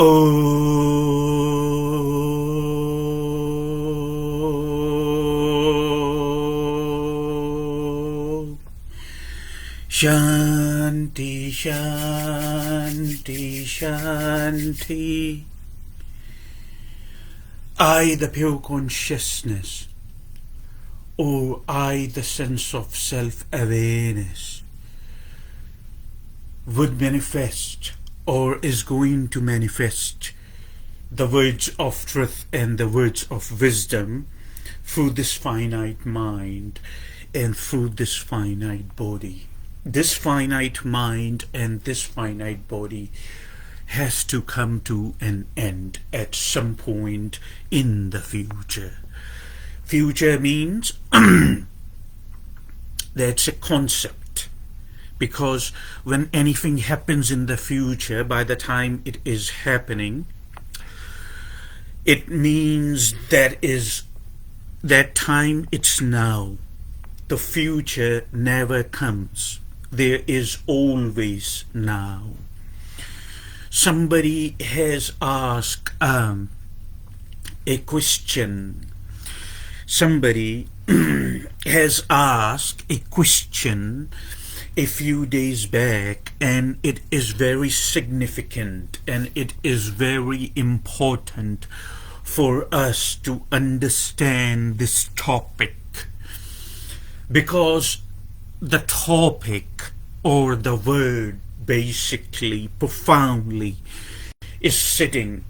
Om Shanti, Shanti, Shanti. I, the pure consciousness, or I, the sense of self-awareness, would manifest or is going to manifest the words of truth and the words of wisdom through this finite mind and through this finite body. This finite mind and this finite body has to come to an end at some point in the future. Future means that's a concept, because when anything happens in the future, by the time it is happening, it means that time it's now. The future never comes. There is always now. Somebody has asked a question. Somebody has asked a question a few days back, and it is very significant and it is very important for us to understand this topic, because the topic or the word basically profoundly is sitting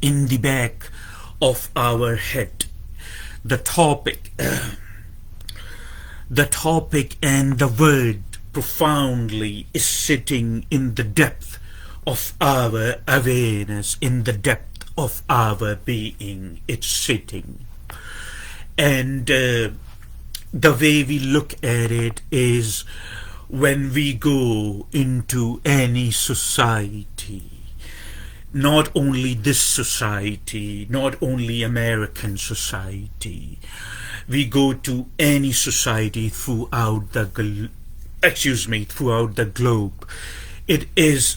in the back of our head. The topic and the word profoundly is sitting in the depth of our awareness, in the depth of our being. It's sitting. And the way we look at it is, when we go into any society, not only this society, not only American society, we go to any society throughout the globe. It is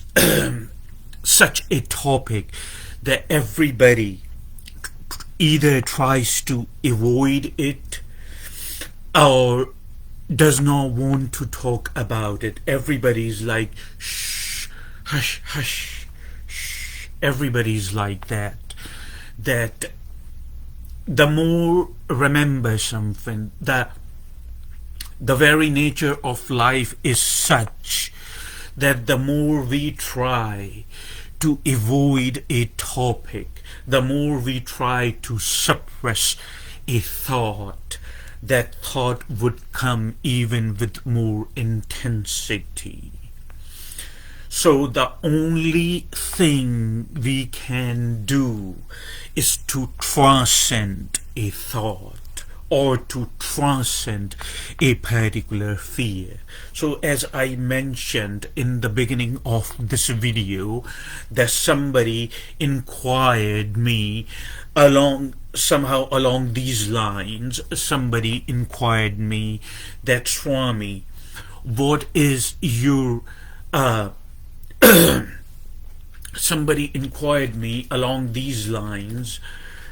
such a topic that everybody either tries to avoid it or does not want to talk about it. Everybody's like, shh, hush, hush, shh. Everybody's like that. That the more, remember something, that the very nature of life is such that the more we try to avoid a topic, the more we try to suppress a thought, that thought would come even with more intensity. So the only thing we can do is to transcend a thought or to transcend a particular fear. So as I mentioned in the beginning of this video, that somebody inquired me somehow along these lines. Somebody inquired me that, Swami, what is your somebody inquired me along these lines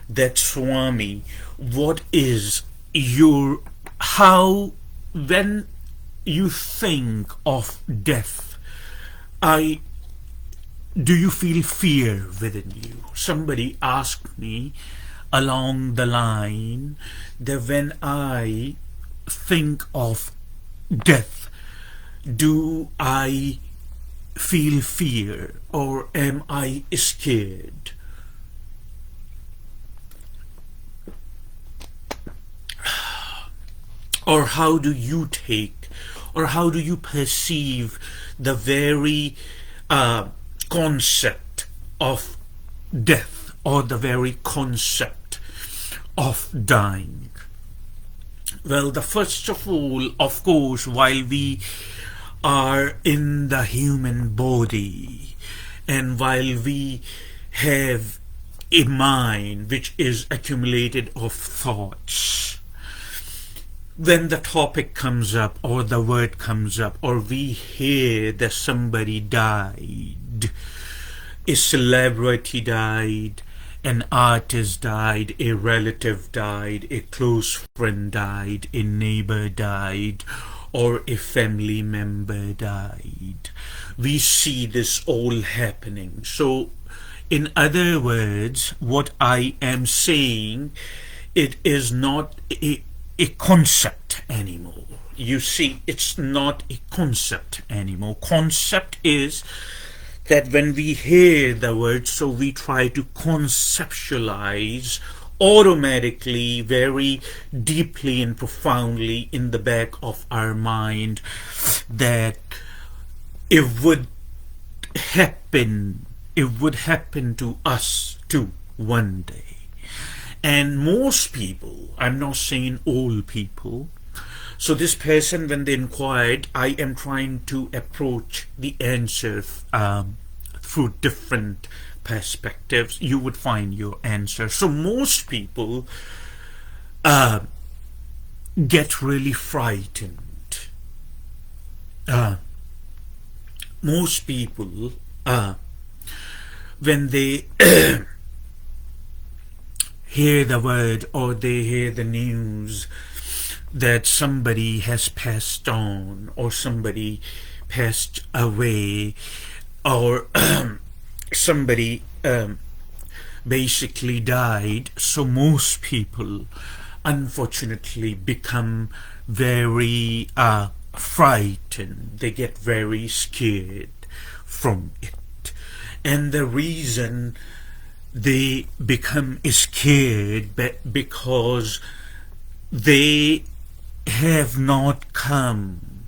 that, Swami, what is your, how, when you think of death, do you feel fear within you? Somebody asked me along the line that when I think of death, do I feel fear or am I scared? Or how do you take, or how do you perceive the very concept of death, or the very concept of dying? Well, the first of all, of course, while we are in the human body, and while we have a mind which is accumulated of thoughts, when the topic comes up or the word comes up or we hear that somebody died, A celebrity died, an artist died, a relative died, a close friend died, a neighbor died, or a family member died. We see this all happening. So, in other words, what I am saying, it is not a concept anymore. You see, it's not a concept anymore. Concept is that when we hear the word, so we try to conceptualize automatically, very deeply and profoundly in the back of our mind, that it would happen, it would happen to us too one day. And most people, I'm not saying all people, so this person, when they inquired, I am trying to approach the answer through different perspectives. You would find your answer. So most people get really frightened. Most people, when they hear the word or they hear the news that somebody has passed on or somebody passed away or somebody basically died, so most people unfortunately become very frightened. They get very scared from it. And the reason they become scared because they have not come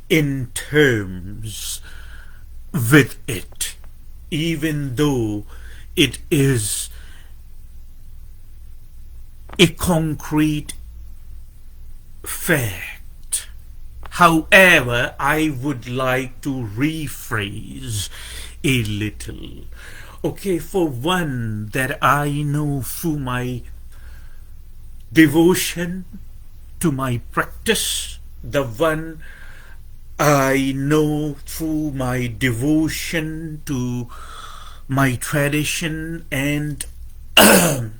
in terms with it, even though it is a concrete fact. However, I would like to rephrase a little. Okay, for one, that I know through my devotion to my practice, the one I know through my devotion to my tradition, and the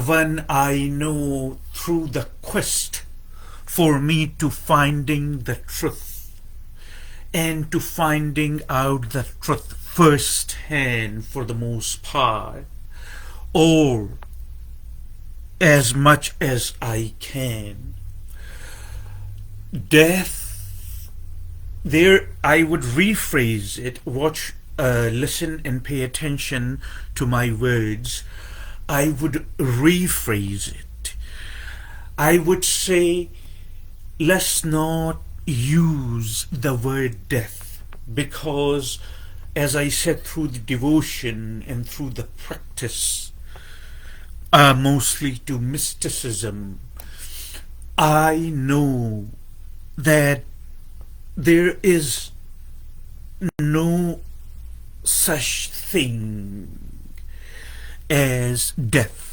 one I know through the quest for me to finding the truth and to finding out the truth firsthand for the most part, or as much as I can. Death, there I would rephrase it, watch, listen and pay attention to my words. I would rephrase it. I would say, let's not use the word death, because as I said, through the devotion and through the practice, mostly to mysticism, I know that there is no such thing as death.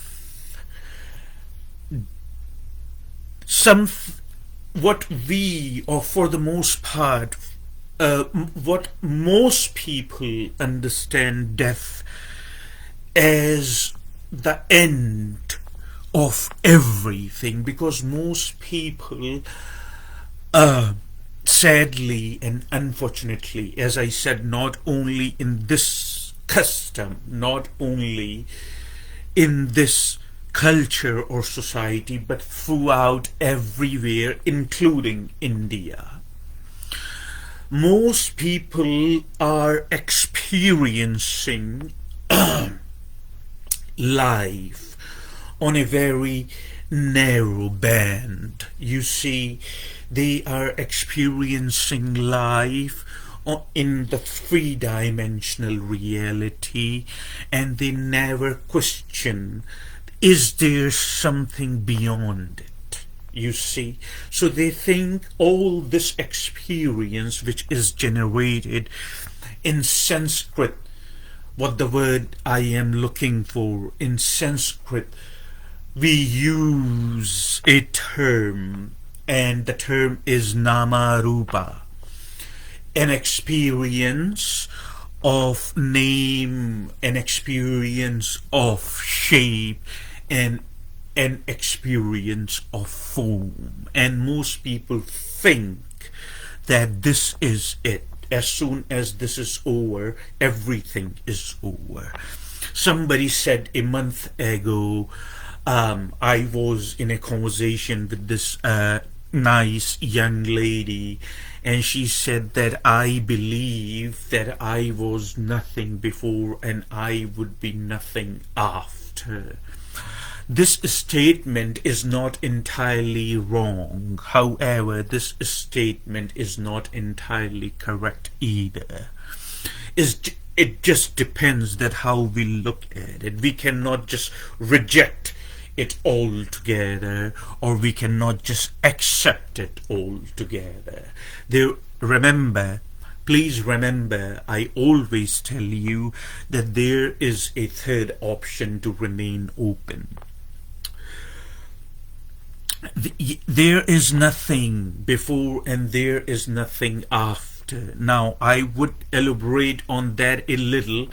What we, or for the most part, what most people understand death as the end of everything, because most people, sadly and unfortunately, as I said, not only in this custom, not only in this culture or society, but throughout everywhere, including India, most people are experiencing life on a very narrow band. You see, they are experiencing life in the three-dimensional reality, and they never question, is there something beyond it? You see, so they think all this experience which is generated in Sanskrit, what the word I am looking for in Sanskrit, we use a term, and the term is nama rupa, an experience of name, an experience of shape, and an experience of form. And most people think that this is it. As soon as this is over, everything is over. Somebody said a month ago, I was in a conversation with this nice young lady, and she said that I believe that I was nothing before and I would be nothing after. This statement is not entirely wrong. However, this statement is not entirely correct either. It just depends that how we look at it. We cannot just reject it altogether, or we cannot just accept it altogether. Please remember, I always tell you that there is a third option to remain open. There is nothing before and there is nothing after. Now, I would elaborate on that a little.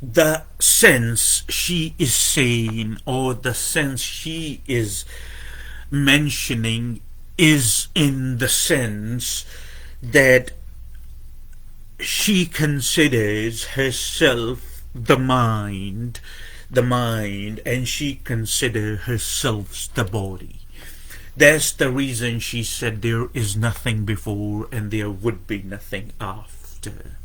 The sense she is saying, or the sense she is mentioning, is in the sense that she considers herself the mind, and she considers herself the body. That's the reason she said there is nothing before and there would be nothing after.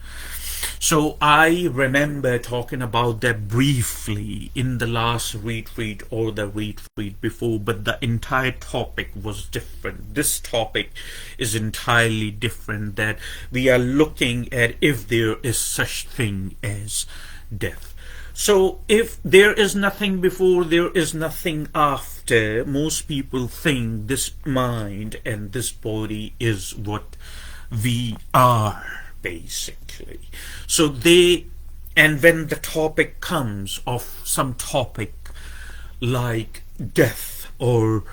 So I remember talking about that briefly in the last retreat or the retreat before, but the entire topic was different. This topic is entirely different, that we are looking at if there is such thing as death. So if there is nothing before, there is nothing after, most people think this mind and this body is what we are, basically. So and when the topic comes of some topic like death, or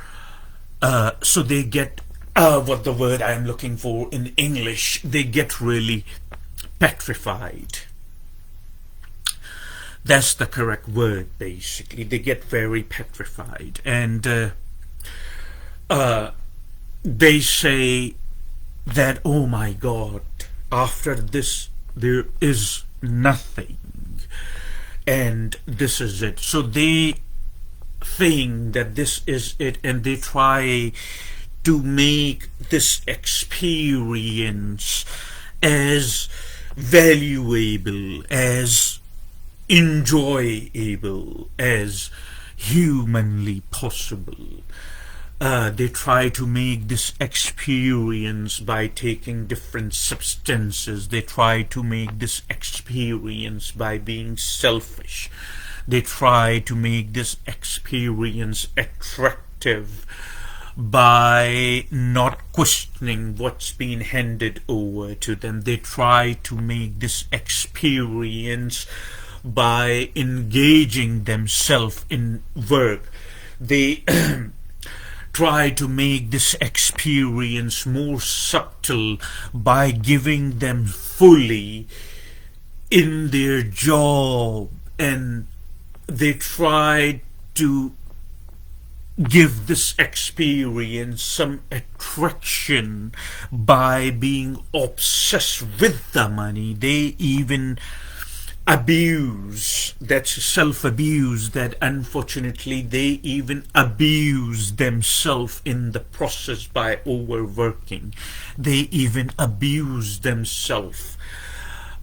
so they get what the word I am looking for in English, they get really petrified. That's the correct word, basically. They get very petrified, and they say that, oh my God, after this there is nothing, and this is it. So they think that this is it, and they try to make this experience as valuable, as enjoyable as humanly possible. They try to make this experience by taking different substances. They try to make this experience by being selfish. They try to make this experience attractive by not questioning what's been handed over to them. They try to make this experience by engaging themselves in work. They try to make this experience more subtle by giving them fully in their job, and they try to give this experience some attraction by being obsessed with the money. They even abuse, that's self-abuse, that unfortunately they even abuse themselves in the process by overworking. They even abuse themselves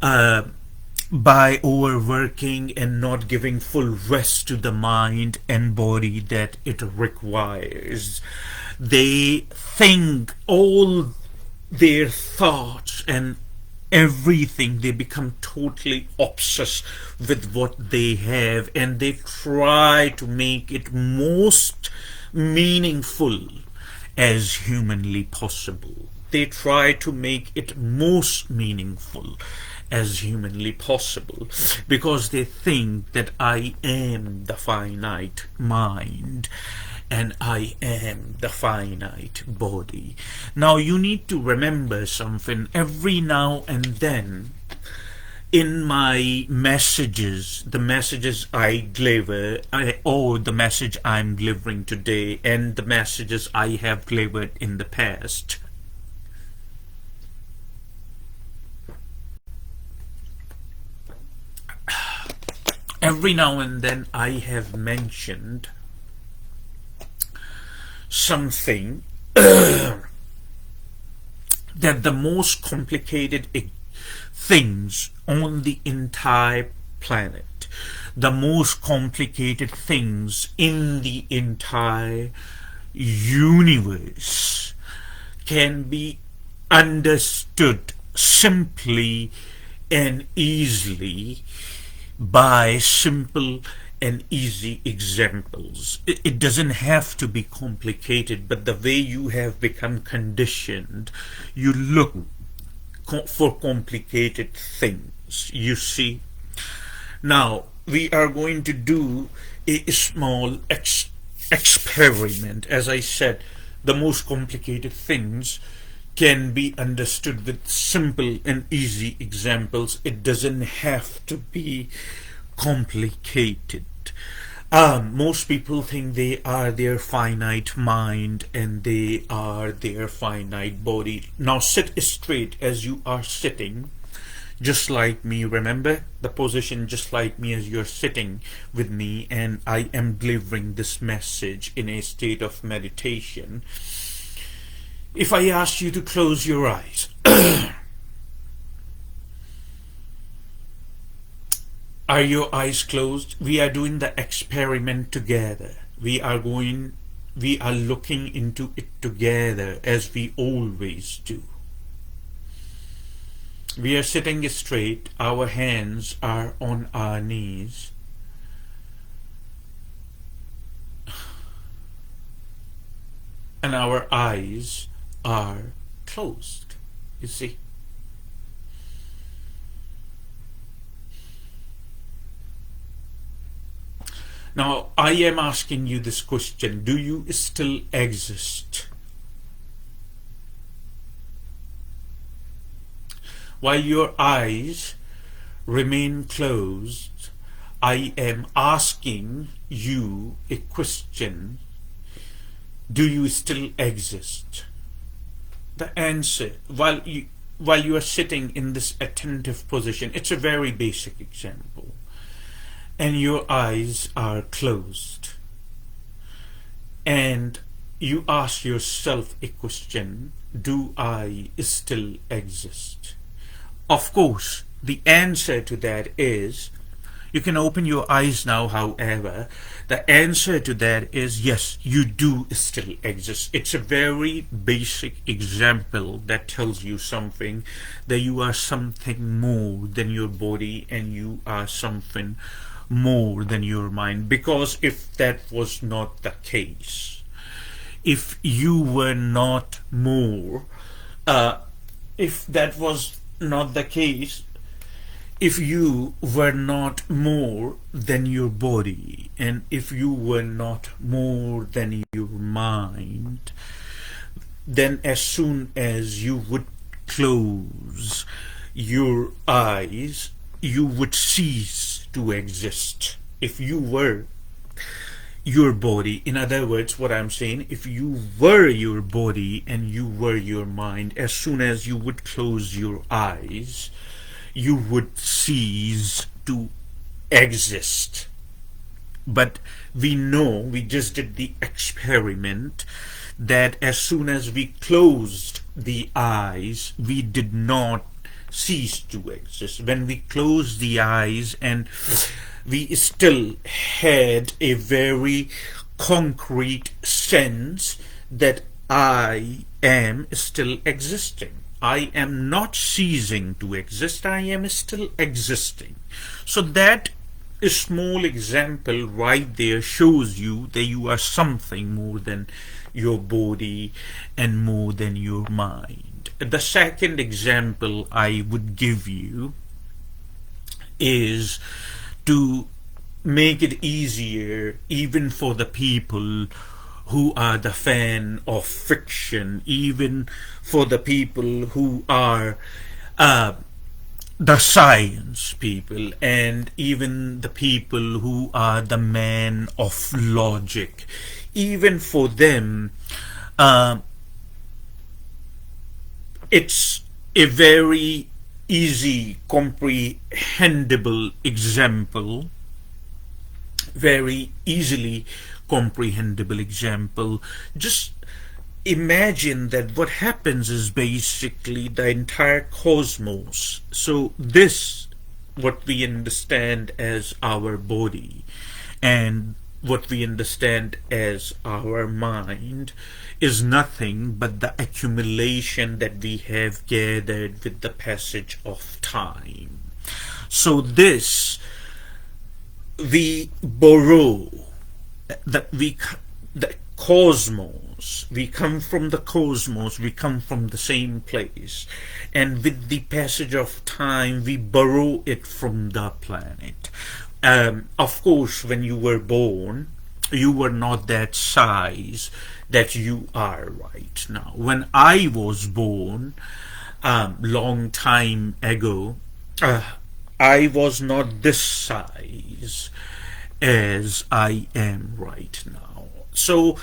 by overworking and not giving full rest to the mind and body that it requires. They think all their thoughts and everything, they become totally obsessed with what they have, and they try to make it most meaningful as humanly possible. They try to make it most meaningful as humanly possible, because they think that I am the finite mind and I am the finite body. Now you need to remember something. Every now and then in my messages, the messages I deliver, or the message I'm delivering today, and the messages I have delivered in the past, every now and then I have mentioned something that the most complicated things on the entire planet, the most complicated things in the entire universe can be understood simply and easily by simple and easy examples. It doesn't have to be complicated, but the way you have become conditioned, you look for complicated things, you see. Now, we are going to do a small experiment. As I said, the most complicated things can be understood with simple and easy examples. It doesn't have to be complicated. Most people think they are their finite mind and they are their finite body. Now sit straight as you are sitting, just like me. Remember the position, just like me, as you're sitting with me, and I am delivering this message in a state of meditation. If I ask you to close your eyes, are your eyes closed? We are doing the experiment together. We are looking into it together, as we always do. We are sitting straight, our hands are on our knees. And our eyes are closed, you see. Now, I am asking you this question: do you still exist? While your eyes remain closed, I am asking you a question: do you still exist? The answer, while you are sitting in this attentive position, it's a very basic example, and your eyes are closed, and you ask yourself a question: do I still exist? Of course, the answer to that is, you can open your eyes now, however, the answer to that is yes, you do still exist. It's a very basic example that tells you something, that you are something more than your body and you are something more than your mind. Because if that was not the case, if you were not more, if that was not the case, if you were not more than your body, and if you were not more than your mind, then as soon as you would close your eyes, you would cease to exist. If you were your body, in other words, what I'm saying, if you were your body and you were your mind, as soon as you would close your eyes, you would cease to exist. But we know, we just did the experiment, that as soon as we closed the eyes, we did not cease to exist. When we closed the eyes, and we still had a very concrete sense that I am still existing. I am not ceasing to exist, I am still existing. So that small example right there shows you that you are something more than your body and more than your mind. The second example I would give you is to make it easier even for the people who are the fan of fiction, even for the people who are the science people and even the people who are the men of logic, even for them, uh, it's a very easy, comprehensible example, very easily comprehensible example. Just imagine that what happens is basically the entire cosmos. So this, what we understand as our body and what we understand as our mind is nothing but the accumulation that we have gathered with the passage of time. So this we borrow, that the cosmos, we come from the cosmos, we come from the same place, and with the passage of time we borrow it from the planet. Of course, when you were born, you were not that size that you are right now. When I was born, long time ago, I was not this size as I am right now. So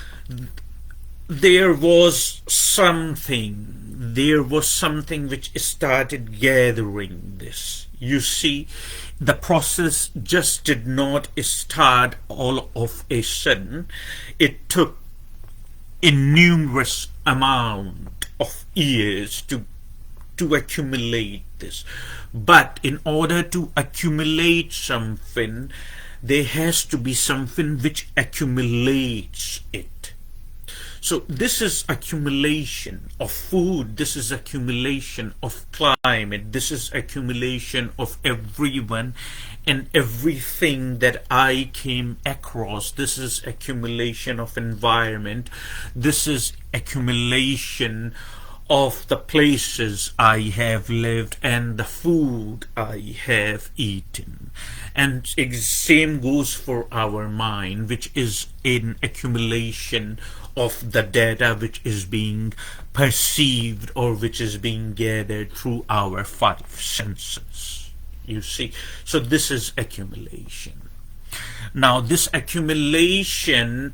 there was something which started gathering this. You see, the process just did not start all of a sudden. It took a numerous amount of years to accumulate this. But in order to accumulate something, there has to be something which accumulates it. So this is accumulation of food, this is accumulation of climate, this is accumulation of everyone and everything that I came across. This is accumulation of environment, this is accumulation of the places I have lived and the food I have eaten. And same goes for our mind, which is an accumulation of the data which is being perceived or which is being gathered through our five senses. You see, so this is accumulation. Now this accumulation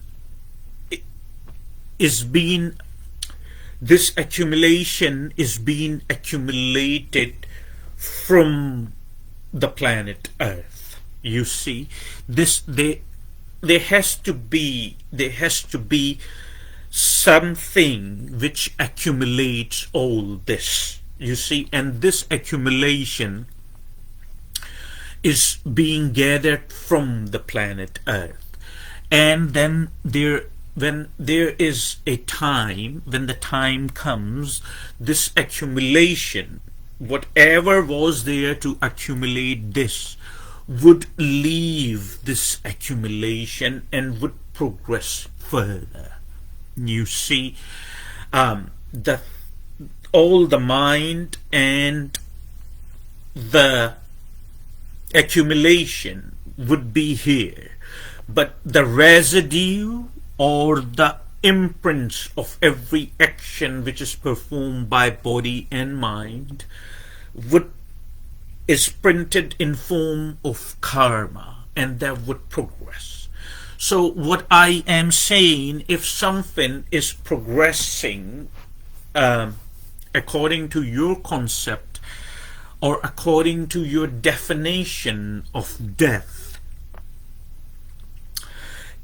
is being accumulated from the planet Earth. You see, there has to be something which accumulates all this. You see, and this accumulation is being gathered from the planet Earth. And then when there is a time, when the time comes, this accumulation, whatever was there to accumulate this, would leave this accumulation and would progress further. You see, all the mind and the accumulation would be here, but the residue or the imprints of every action which is performed by body and mind is printed in form of karma, and that would progress. So what I am saying, if something is progressing according to your concept or according to your definition of death,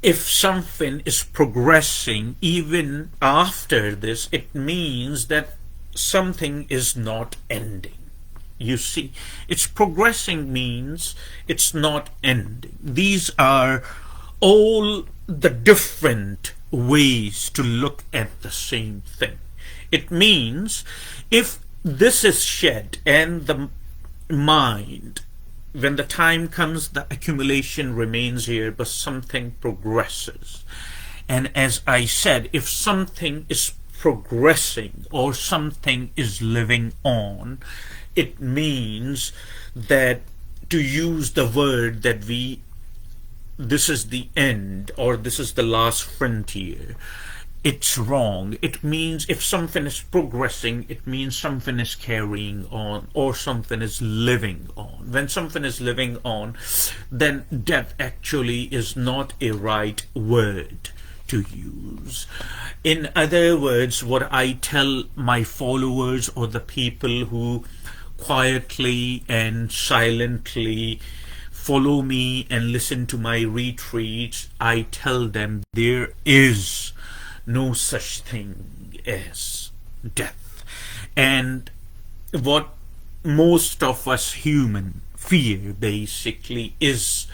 if something is progressing even after this, it means that something is not ending. You see, it's progressing means it's not ending. These are all the different ways to look at the same thing. It means if this is shed and the mind, when the time comes, the accumulation remains here, but something progresses. And as I said, if something is progressing or something is living on, it means that, to use the word that this is the end or this is the last frontier, it's wrong. It means if something is progressing, it means something is carrying on or something is living on. When something is living on, then death actually is not a right word to use. In other words, what I tell my followers or the people who quietly and silently follow me and listen to my retreats, I tell them there is no such thing as death. And what most of us human fear basically is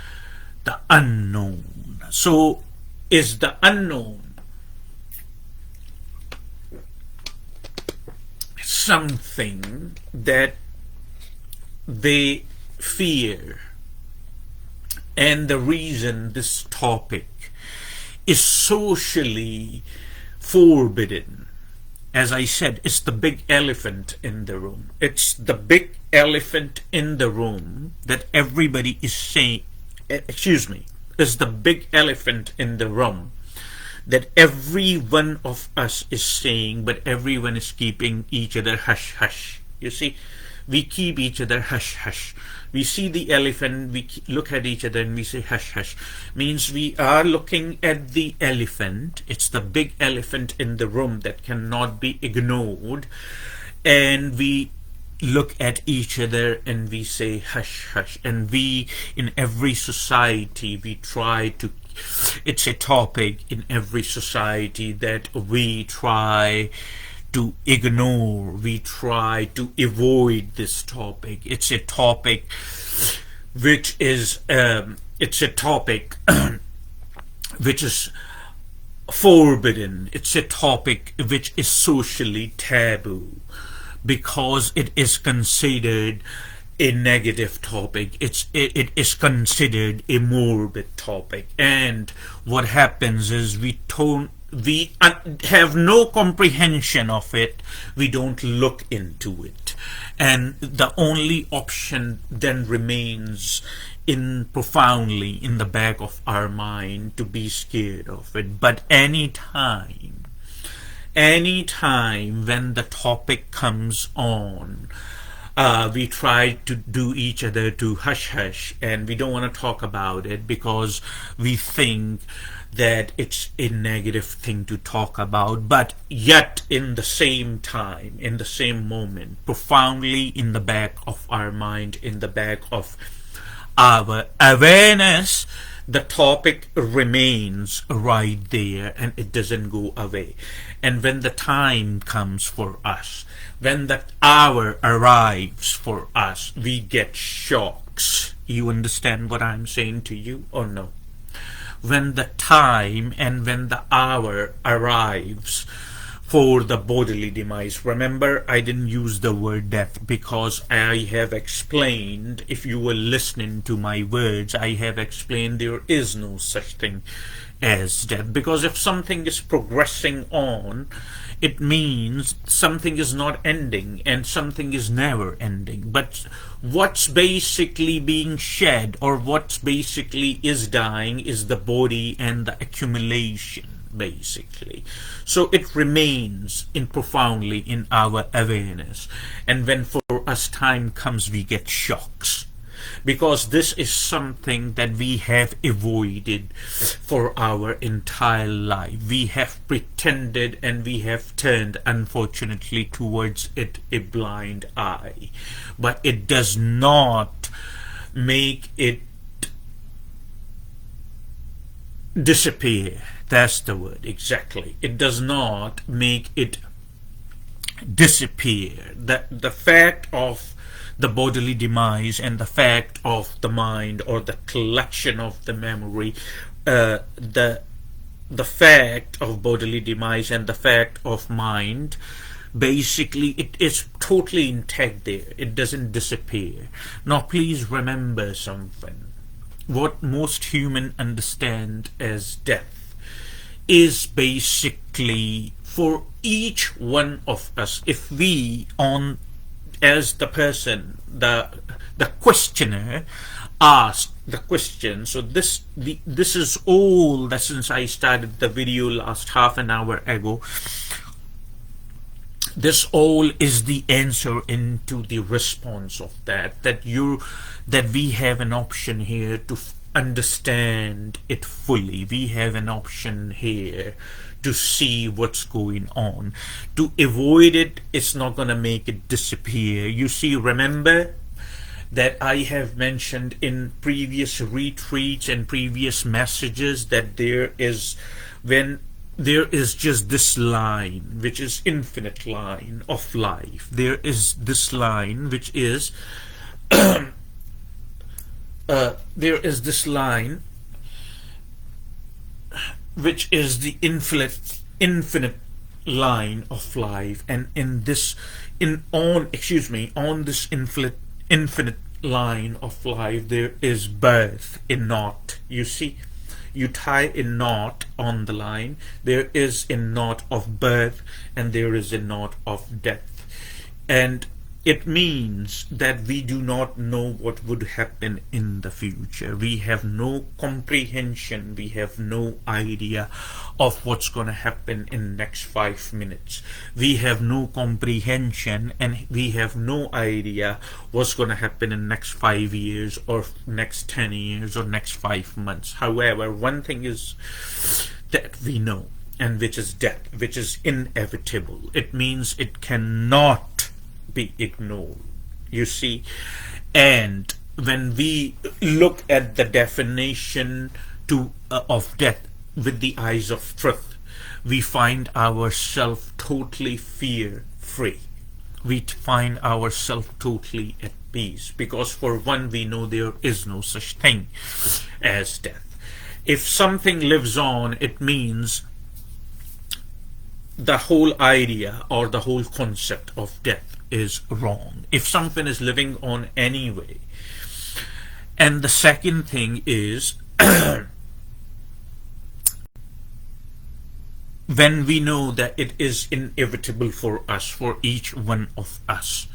the unknown. So is the unknown something that they fear? And the reason this topic is socially forbidden, as I said, it's the big elephant in the room. It's the big elephant in the room that everybody is saying, is the big elephant in the room that every one of us is saying, but everyone is keeping each other hush hush. You see, we keep each other hush hush. We see the elephant, we look at each other and we say hush hush. Means we are looking at the elephant. It's the big elephant in the room that cannot be ignored. And we look at each other and we say hush hush. And we, in every society, we try to, it's a topic in every society that we try to ignore, we try to avoid this topic. It's a topic which is it's a topic which is forbidden. It's a topic which is socially taboo because it is considered a negative topic. It is considered a morbid topic, and what happens is we have no comprehension of it. We don't look into it, and the only option then remains profoundly in the back of our mind to be scared of it. But anytime when the topic comes on, we try to do each other to hush hush, and we don't want to talk about it because we think that it's a negative thing to talk about. But yet in the same time, in the same moment, profoundly in the back of our mind, in the back of our awareness, the topic remains right there and it doesn't go away. And when the time comes for us, when the hour arrives for us, we get shocks. You understand what I'm saying to you or no? When the time and when the hour arrives for the bodily demise. Remember, I didn't use the word death because I have explained, if you were listening to my words, I have explained there is no such thing as death. Because if something is progressing on, it means something is not ending and something is never ending. But what's basically being shed or what's basically is dying is the body and the accumulation, basically. So it remains in profoundly in our awareness. And when for us time comes, we get shocks. Because this is something that we have avoided for our entire life. We have pretended and we have turned, unfortunately, towards it a blind eye. But it does not make it disappear. That's the word, exactly. It does not make it disappear. The fact of the bodily demise and the fact of the mind or the collection of the memory, the fact of bodily demise and the fact of mind, basically it is totally intact there. It doesn't disappear. Now please remember something. What most humans understand as death is basically for each one of us, if we on as the person, the questioner asked the question. So this is all that, since I started the video last half an hour ago, this all is the answer into the response of that we have an option here to understand it fully. We have an option here to see what's going on. To avoid it, it's not going to make it disappear. You see, remember that I have mentioned in previous retreats and previous messages that there is just this line, which is infinite line of life. There is this line which is there is this line which is the infinite line of life, and on this infinite line of life there is birth, a knot. You see, you tie a knot on the line. There is a knot of birth and there is a knot of death, and it means that we do not know what would happen in the future. We have no comprehension. We have no idea of what's going to happen in next 5 minutes. We have no comprehension, and we have no idea what's going to happen in next 5 years or next 10 years or next 5 months. However, one thing is that we know, and which is death, which is inevitable. It means it cannot be ignored, you see. And when we look at the definition of death with the eyes of truth, we find ourselves totally fear free. We find ourselves totally at peace, because for one, we know there is no such thing as death. If something lives on, it means the whole idea or the whole concept of death is wrong. If something is living on anyway. And the second thing is when we know that it is inevitable for us, for each one of us,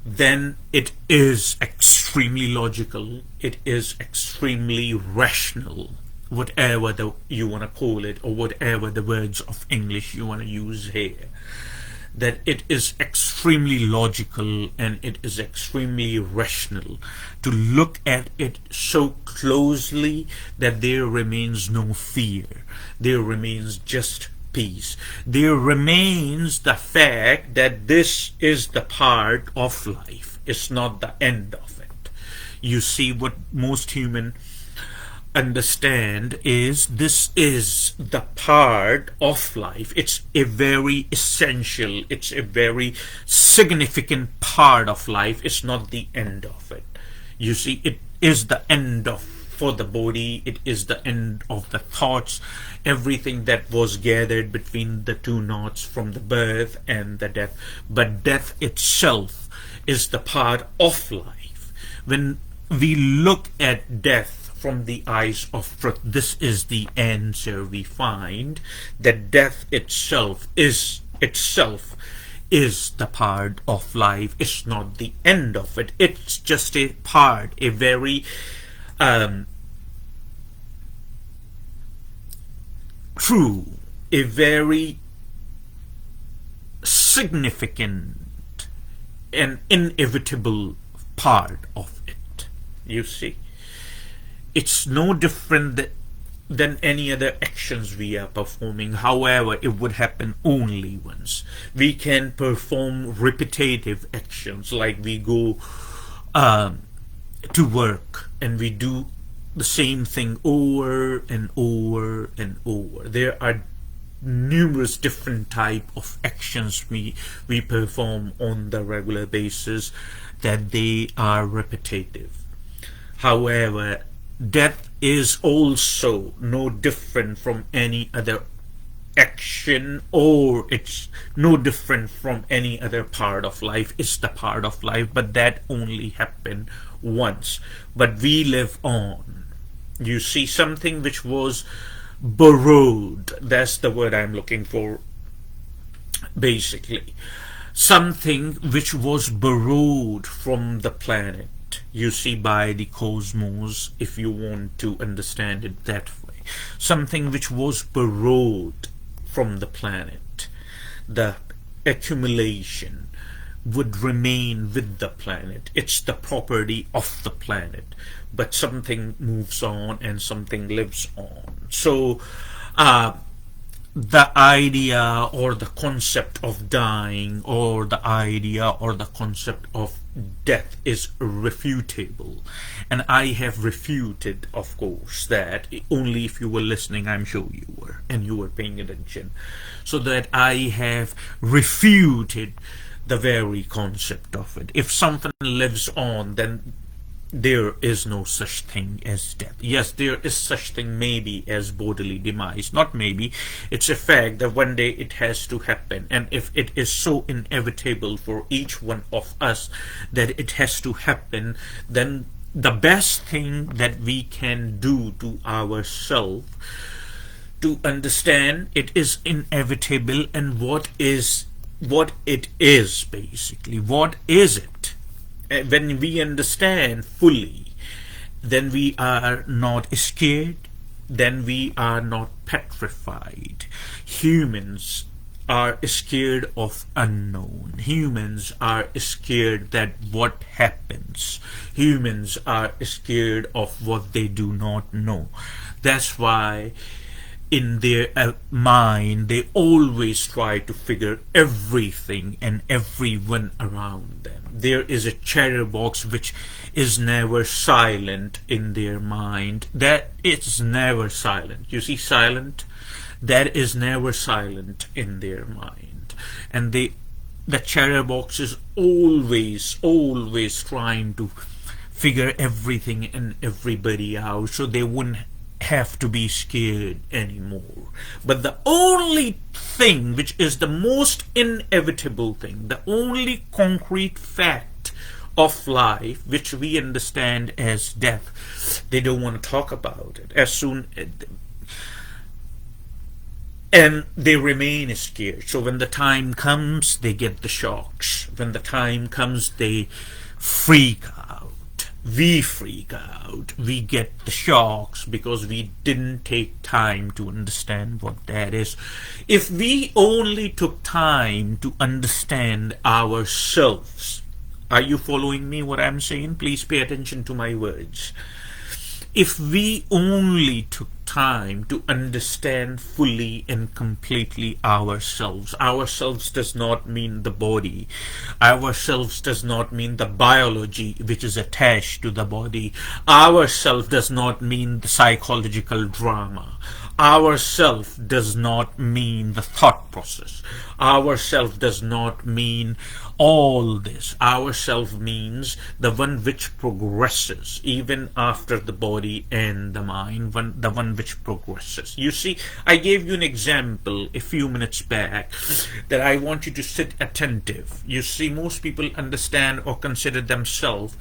then it is extremely logical, it is extremely rational, whatever you want to call it, or whatever the words of English you want to use here, that it is extremely logical and it is extremely rational to look at it so closely that there remains no fear. There remains just peace. There remains the fact that this is the part of life. It's not the end of it. You see, what most human understand is this is the part of life. It's a very essential, it's a very significant part of life. It's not the end of it. You see, it is the end of for the body, it is the end of the thoughts, everything that was gathered between the two knots from the birth and the death. But death itself is the part of life. When we look at death from the eyes of truth, this is the answer we find, that death itself is the part of life. It's not the end of it. It's just a part, a very true, a very significant and inevitable part of it. You see, it's no different than any other actions we are performing. However, it would happen only once. We can perform repetitive actions, like we go to work and we do the same thing over and over and over. There are numerous different type of actions we perform on the regular basis, that they are repetitive. However, death is also no different from any other action, or it's no different from any other part of life. It's the part of life, but that only happened once. But we live on. You see, something which was borrowed, that's the word I'm looking for, basically. something which was borrowed from the planet, you see, by the cosmos, if you want to understand it that way. Something which was borrowed from the planet, the accumulation would remain with the planet. It's the property of the planet, but something moves on and something lives on. So the idea or the concept of dying, or the idea or the concept of death, is refutable. And I have refuted, of course, that only if you were listening. I'm sure you were, and you were paying attention. So that I have refuted the very concept of it. If something lives on, then there is no such thing as death. Yes, there is such thing maybe as bodily demise. Not maybe, it's a fact that one day it has to happen. And if it is so inevitable for each one of us that it has to happen, then the best thing that we can do to ourselves to understand it is inevitable, and what it is basically. What is it? When we understand fully, then we are not scared, then we are not petrified. Humans are scared of unknown. Humans are scared that what happens. Humans are scared of what they do not know. That's why in their mind they always try to figure everything and everyone around them. There is a chatterbox which is never silent in their mind. That is never silent. You see, silent, that is never silent in their mind. And the chatterbox is always trying to figure everything and everybody out, so they wouldn't have to be scared anymore. But the only thing which is the most inevitable thing, the only concrete fact of life which we understand as death, they don't want to talk about it. And they remain scared. So when the time comes, they get the shocks. When the time comes, they freak out. We freak out. We get the shocks because we didn't take time to understand what that is. If we only took time to understand ourselves, are you following me what I'm saying? Please pay attention to my words. If we only took time to understand fully and completely ourselves. Ourselves does not mean the body. Ourselves does not mean the biology which is attached to the body. Ourself does not mean the psychological drama. Ourself does not mean the thought process. Ourself does not mean all this. Ourself means the one which progresses even after the body and the mind, the one which progresses. You see, I gave you an example a few minutes back that I want you to sit attentive. You see, most people understand or consider themselves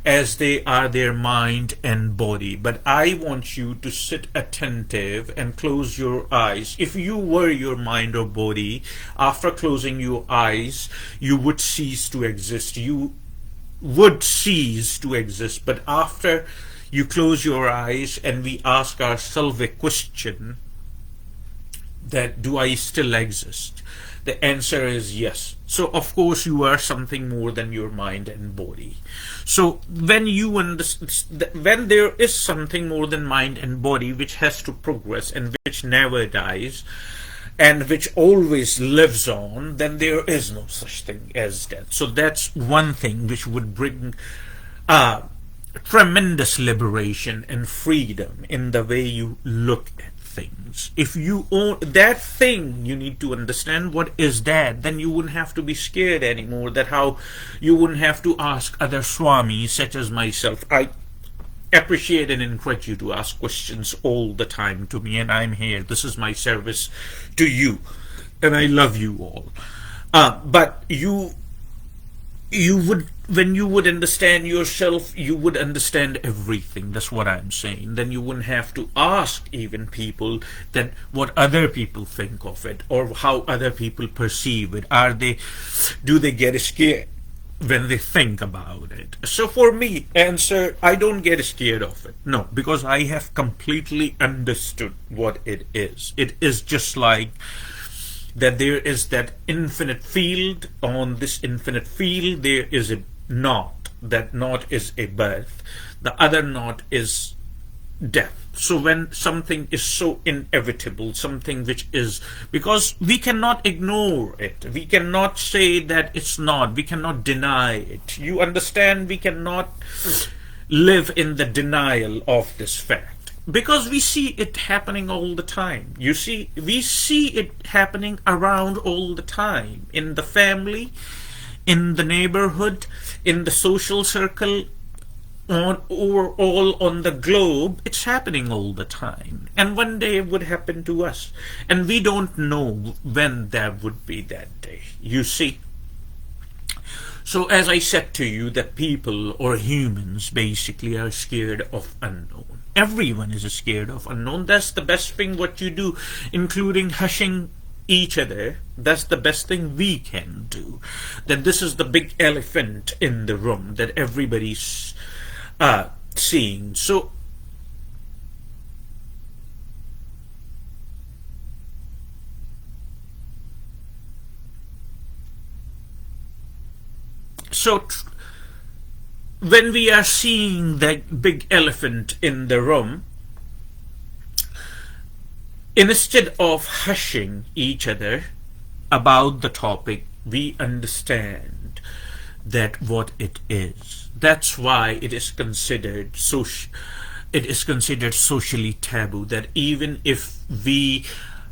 as they are their mind and body. But I want you to sit attentive and close your eyes. If you were your mind or body, after closing your eyes, you would cease to exist. You would cease to exist. But after you close your eyes and we ask ourselves a question, that do I still exist? The answer is yes. So of course you are something more than your mind and body. So when you understand, when there is something more than mind and body which has to progress and which never dies and which always lives on, then there is no such thing as death. So that's one thing which would bring tremendous liberation and freedom in the way you look at things. If you own that thing, you need to understand what is that. Then you wouldn't have to be scared anymore. That how you wouldn't have to ask other swamis such as myself. I appreciate and encourage you to ask questions all the time to me, and I'm here. This is my service to you, and I love you all. But you would when you would understand yourself, you would understand everything. That's what I'm saying. Then you wouldn't have to ask even people that what other people think of it or how other people perceive it. Do they get scared when they think about it? So for me, answer, I don't get scared of it. No, because I have completely understood what it is. It is just like that there is that infinite field. On this infinite field there is a knot. That knot is a birth. The other knot is death. So when something is so inevitable, something which is, because we cannot ignore it, we cannot say that it's not, we cannot deny it. You understand? We cannot live in the denial of this fact, because we see it happening all the time. You see, we see it happening around all the time, in the family, in the neighborhood, in the social circle, on overall on the globe. It's happening all the time, and one day it would happen to us, and we don't know when that would be, that day. You see. So as I said to you, that people or humans basically are scared of unknown. Everyone is scared of unknown. That's the best thing what you do, including hushing each other. That's the best thing we can do. That this is the big elephant in the room that everybody's seeing. So when we are seeing that big elephant in the room, instead of hushing each other about the topic, we understand that what it is. That's why it is considered socially taboo, that even if we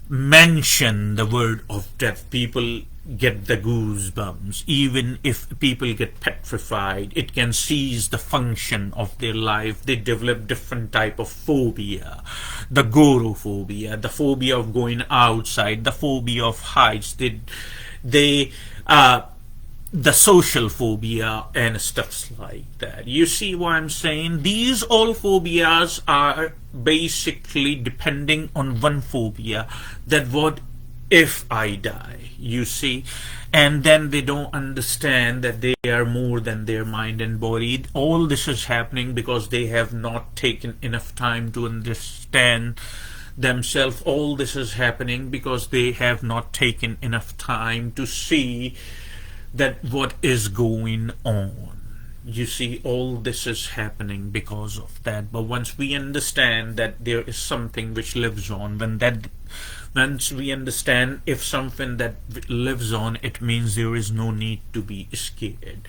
mention the word of death, people get the goosebumps. Even if people get petrified, it can seize the function of their life. They develop different type of phobia, the gorophobia, the phobia of going outside, the phobia of heights. They the social phobia and stuffs like that. You see what I'm saying? These all phobias are basically depending on one phobia, that what if I die, you see. And then they don't understand that they are more than their mind and body. All this is happening because they have not taken enough time to understand themselves. All this is happening because they have not taken enough time to see that what is going on. You see, all this is happening because of that. But once we understand that there is something which lives on, once we understand if something that lives on, it means there is no need to be scared.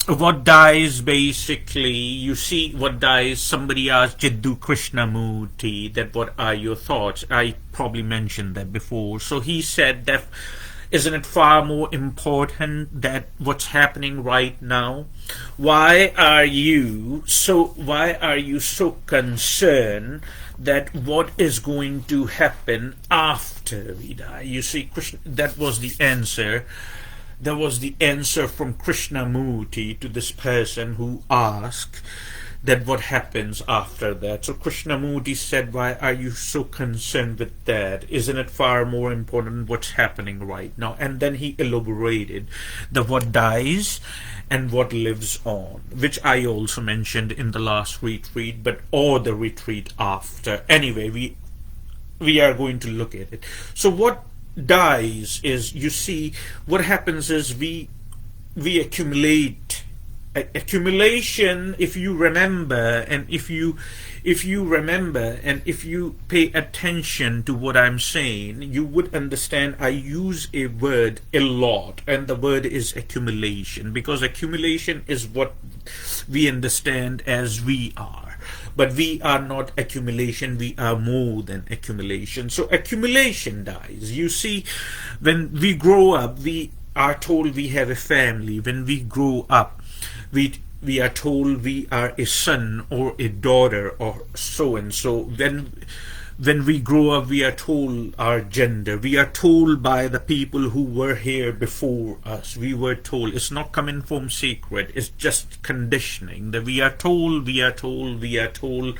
What dies, basically, you see, what dies, somebody asked Jiddu Krishnamurti that what are your thoughts. I probably mentioned that before. So he said that, isn't it far more important that what's happening right now? Why are you so concerned that what is going to happen after we die? You see, Krishna, that was the answer. That was the answer from Krishnamurti to this person who asked that what happens after that. So Krishnamurti said, why are you so concerned with that? Isn't it far more important what's happening right now? And then he elaborated that what dies and what lives on, which I also mentioned in the last retreat, or the retreat after. Anyway, we are going to look at it. So what dies is, you see, what happens is we accumulate. Accumulation, if you remember, and if you pay attention to what I'm saying, you would understand I use a word a lot, and the word is accumulation, because accumulation is what we understand as we are. But we are not accumulation, we are more than accumulation. So accumulation dies. You see, when we grow up, we are told we have a family. When we grow up, we are told we are a son or a daughter or so and so. When we grow up, we are told our gender. We are told by the people who were here before us. We were told. It's not coming from secret. It's just conditioning. That we are told, we are told, we are told.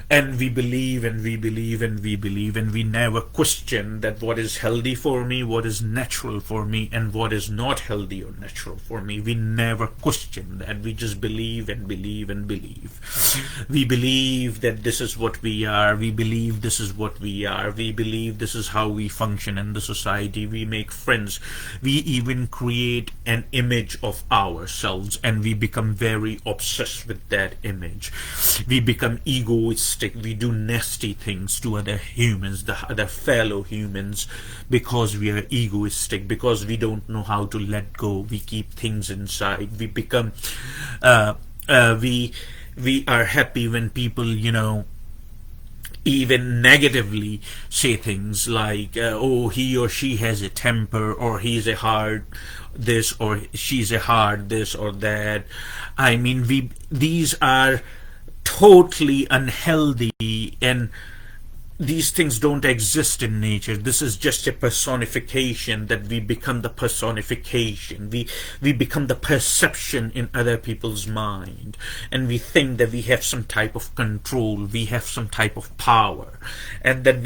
And we believe, and we believe, and we believe. And we never question that what is healthy for me, what is natural for me, and what is not healthy or natural for me. We never question that. We just believe and believe and believe. We believe that this is what we are. We believe this is what we are. We believe this is how we function in the society. We make friends. We even create an image of ourselves, and we become very obsessed with that image. We become egoistic. We do nasty things to other humans, the other fellow humans, because we are egoistic, because we don't know how to let go. We keep things inside. We become we are happy when people, even negatively say things like, oh, he or she has a temper, or he's a hard this, or she's a hard this or that. I mean, these are totally unhealthy, and these things don't exist in nature. This is just a personification, that we become the personification. We become the perception in other people's mind, and we think that we have some type of control, we have some type of power, and that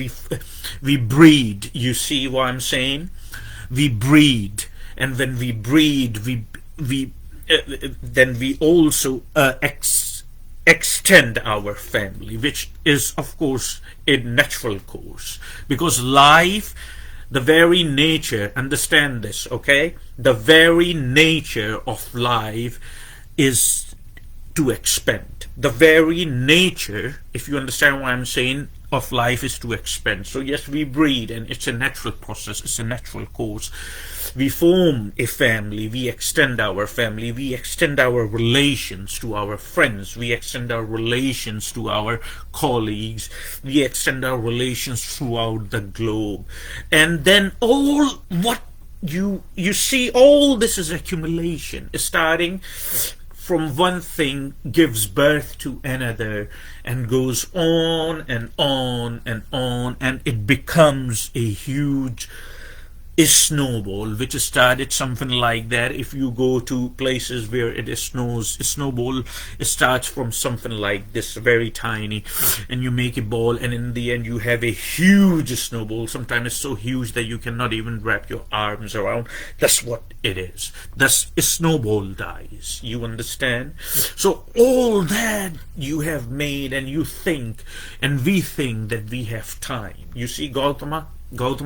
we breed. You see what I'm saying? We breed, and when we breed, then we also extend our family, which is of course a natural course, because life, the very nature, understand this, okay, the very nature of life is to expand. The very nature, if you understand what I'm saying, of life is to expand. So yes, we breed, and it's a natural process, it's a natural course. We form a family, we extend our family, we extend our relations to our friends, we extend our relations to our colleagues, we extend our relations throughout the globe. And then all what you see, all this is accumulation, starting from one thing, gives birth to another, and goes on and on and on, and it becomes a huge snowball, which started something like that. If you go to places where it snows, a snowball, it starts from something like this, very tiny, and you make a ball, and in the end you have a huge snowball. Sometimes it's so huge that you cannot even wrap your arms around. That's what it is. Thus a snowball dies. You understand? So all that you have made, and you think, and we think that we have time. You see, Gautama,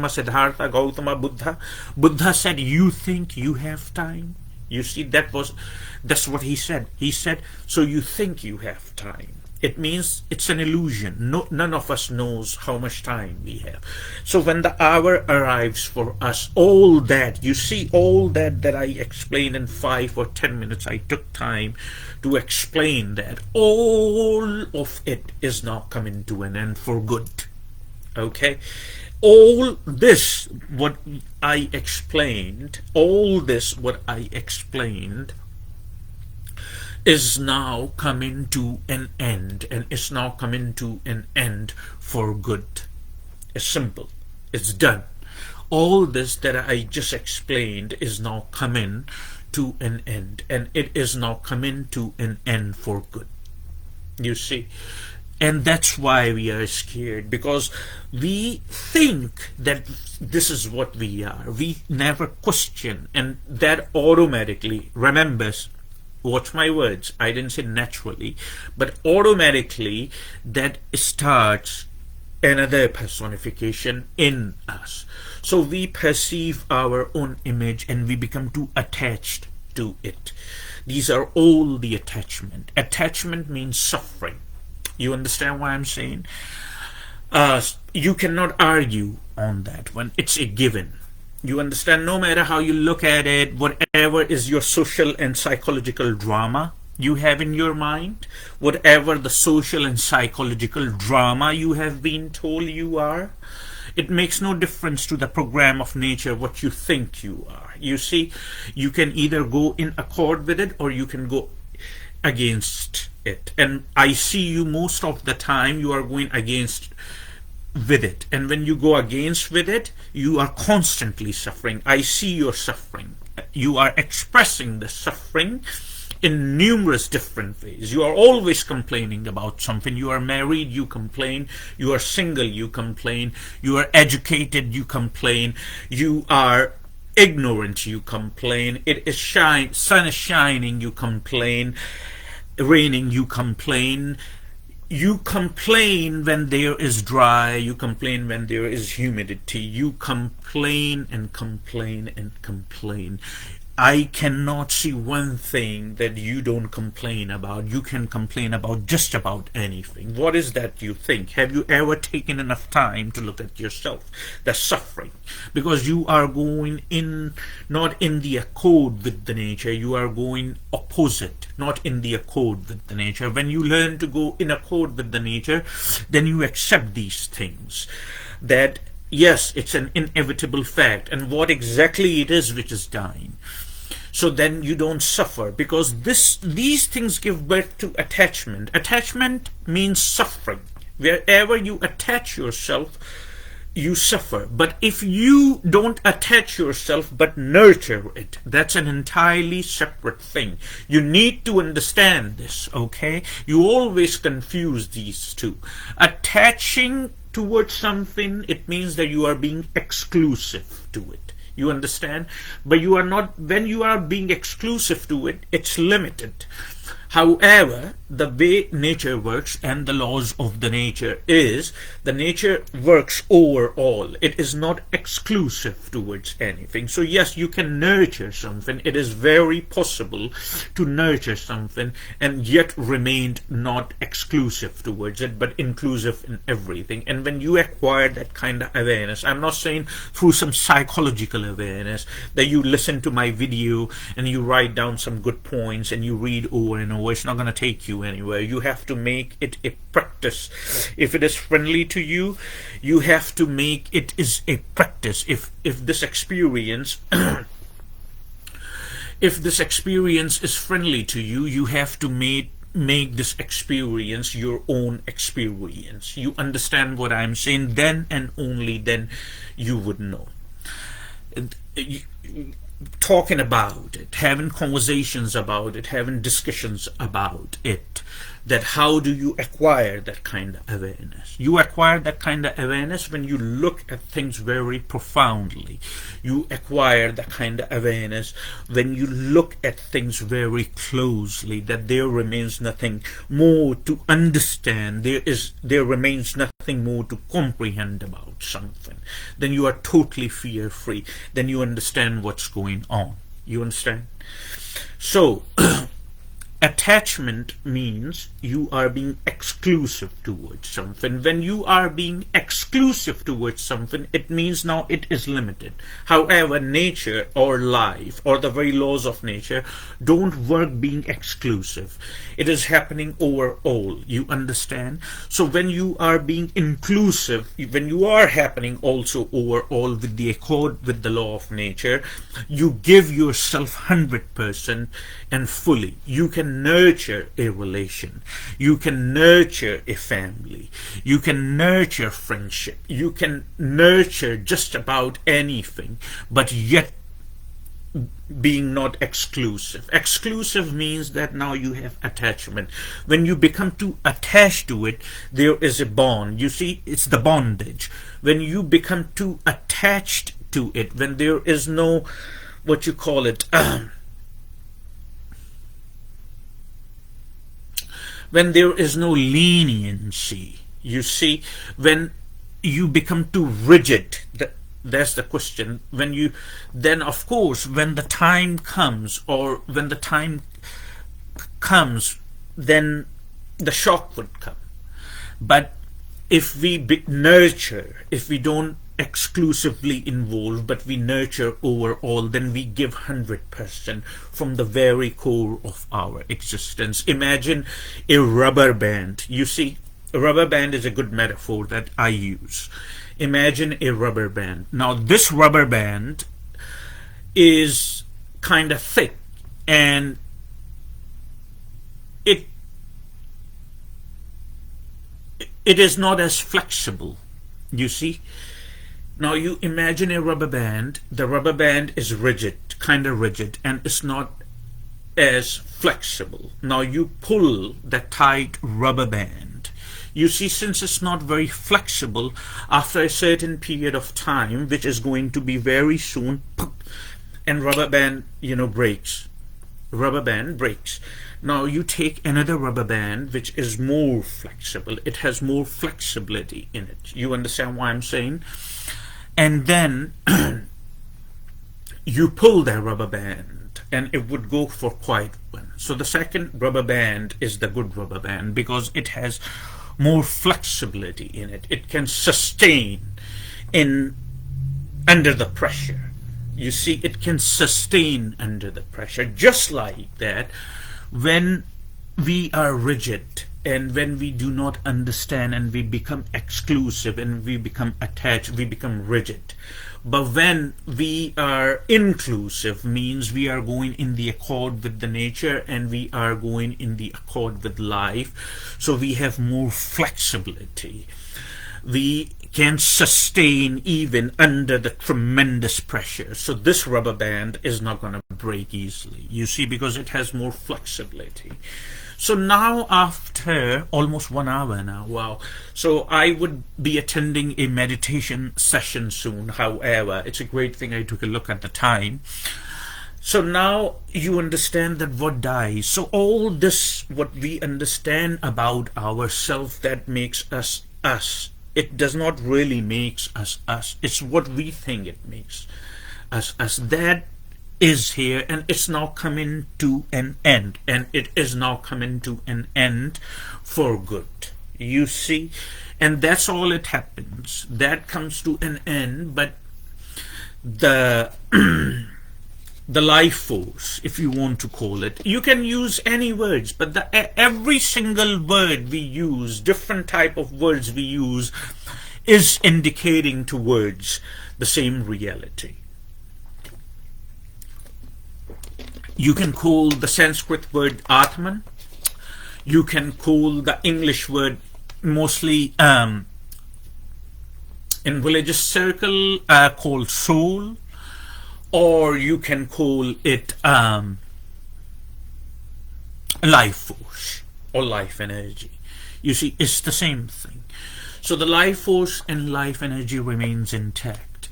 Siddhartha, Gautama, Buddha. Buddha said, you think you have time? You see, that's what he said. He said, so you think you have time. It means it's an illusion. None of us knows how much time we have. So when the hour arrives for us, all that, you see, all that I explained in 5 or 10 minutes, I took time to explain that. All of it is now coming to an end for good. Okay? All this, what I explained, is now coming to an end, and it's now coming to an end for good. It's simple. It's done. All this that I just explained is now coming to an end, and it is now coming to an end for good. You see? And that's why we are scared, because we think that this is what we are. We never question, and that automatically, remember, watch my words, I didn't say naturally, but automatically that starts another personification in us. So we perceive our own image, and we become too attached to it. These are all the attachment. Attachment means suffering. You understand what I'm saying? You cannot argue on that one. It's a given. You understand? No matter how you look at it, whatever is your social and psychological drama you have in your mind, whatever the social and psychological drama you have been told you are, it makes no difference to the program of nature what you think you are. You see, you can either go in accord with it, or you can go against it. And I see you most of the time, you are going against with it. And when you go against with it, you are constantly suffering. I see your suffering. You are expressing the suffering in numerous different ways. You are always complaining about something. You are married, you complain. You are single, you complain. You are educated, you complain. You are ignorant, you complain. It is sun is shining, you complain. Raining, you complain. You complain when there is dry. You complain when there is humidity. You complain and complain and complain. I cannot see one thing that you don't complain about. You can complain about just about anything. What is that you think? Have you ever taken enough time to look at yourself? The suffering. Because you are going in, not in the accord with the nature. You are going opposite, not in the accord with the nature. When you learn to go in accord with the nature, then you accept these things. That, yes, it's an inevitable fact. And what exactly it is which is dying. So then you don't suffer, because these things give birth to attachment. Attachment means suffering. Wherever you attach yourself, you suffer. But if you don't attach yourself but nurture it, that's an entirely separate thing. You need to understand this, okay? You always confuse these two. Attaching towards something, it means that you are being exclusive to it. You understand? But you are not, when you are being exclusive to it, it's limited. However, the way nature works and the laws of the nature is, the nature works overall. It is not exclusive towards anything. So yes, you can nurture something. It is very possible to nurture something and yet remain not exclusive towards it, but inclusive in everything. And when you acquire that kind of awareness, I'm not saying through some psychological awareness that you listen to my video and you write down some good points and you read over and over. It's not going to take you anywhere. You have to make it a practice. If it is friendly to you, you have to make it is a practice. If this experience if this experience is friendly to you, you have to make this experience your own experience. You understand what I'm saying? Then and only then you would know. Talking about it, having conversations about it, having discussions about it, that how do you acquire that kind of awareness? You acquire that kind of awareness when you look at things very profoundly. You acquire that kind of awareness when you look at things very closely, that there remains nothing more to understand, there remains nothing more to comprehend about something. Then you are totally fear-free. Then you understand what's going on. You understand? So attachment means you are being exclusive towards something. When you are being exclusive towards something, it means now it is limited. However, nature or life or the very laws of nature don't work being exclusive. It is happening overall. You understand? So when you are being inclusive, when you are happening also overall with the accord with the law of nature, you give yourself 100% and fully. You can nurture a relation. You can nurture a family. You can nurture friendship. You can nurture just about anything, but yet being not exclusive. Exclusive means that now you have attachment. When you become too attached to it, there is a bond. You see, it's the bondage. When you become too attached to it, when there is no, what you call it, when there is no leniency, you see, when you become too rigid, that's the question. When you, then of course, when the time comes, then the shock would come. But if we nurture, if we don't exclusively involve, but we nurture overall, then we give 100% from the very core of our existence. Imagine a rubber band. You see, a rubber band is a good metaphor that I use. Imagine a rubber band. Now this rubber band is kind of thick, and it is not as flexible You see? Now you imagine a rubber band. The rubber band is rigid, kind of rigid, and it's not as flexible. Now you pull the tight rubber band. You see, since it's not very flexible, after a certain period of time, which is going to be very soon, and rubber band, breaks. Rubber band breaks. Now you take another rubber band which is more flexible. It has more flexibility in it. You understand what I'm saying? And then you pull that rubber band and it would go for quite one. So the second rubber band is the good rubber band because it has more flexibility in it. It can sustain in under the pressure. You see, it can sustain under the pressure. Just like that, when we are rigid and when we do not understand and we become exclusive and we become attached, we become rigid. But when we are inclusive, means we are going in the accord with the nature and we are going in the accord with life. So we have more flexibility. We can sustain even under the tremendous pressure. So this rubber band is not going to break easily, you see, because it has more flexibility. So now after almost 1 hour now, wow. So I would be attending a meditation session soon. However, it's a great thing I took a look at the time. So now you understand that what dies. So all this, what we understand about ourselves, that makes us us. It does not really makes us us. It's what we think it makes us us. That is here, and it's now coming to an end, and it is now coming to an end for good. You see, and that's all it happens. That comes to an end, but the the life force, if you want to call it, you can use any words, but every single word we use, different type of words we use, is indicating towards the same reality. You can call the Sanskrit word Atman. You can call the English word, mostly in religious circle, called soul, or you can call it life force or life energy. You see, it's the same thing. So the life force and life energy remains intact.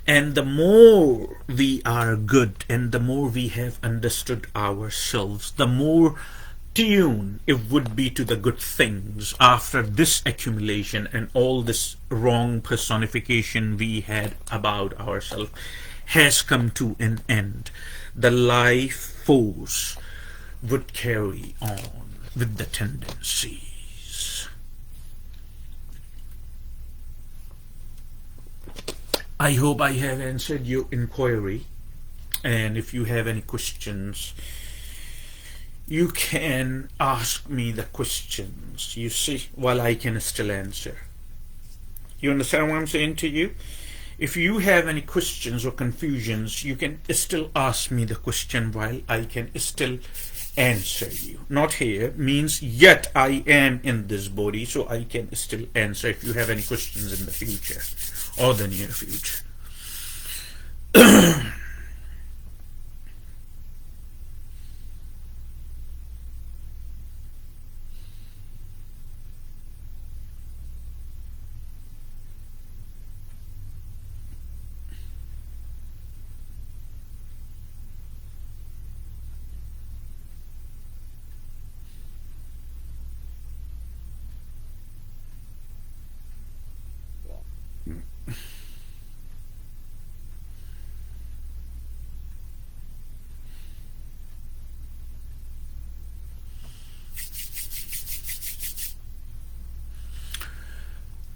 And the more we are good and the more we have understood ourselves, the more tuned it would be to the good things after this accumulation and all this wrong personification we had about ourselves has come to an end. The life force would carry on with the tendencies. I hope I have answered your inquiry, and if you have any questions, you can ask me the questions, you see, while I can still answer. You understand what I'm saying to you? If you have any questions or confusions, you can still ask me the question while I can still answer you. Not here means yet I am in this body, so I can still answer if you have any questions in the future or the near future.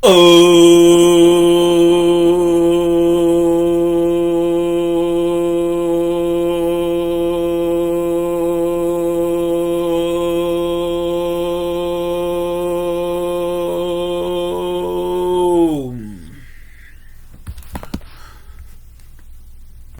Oh.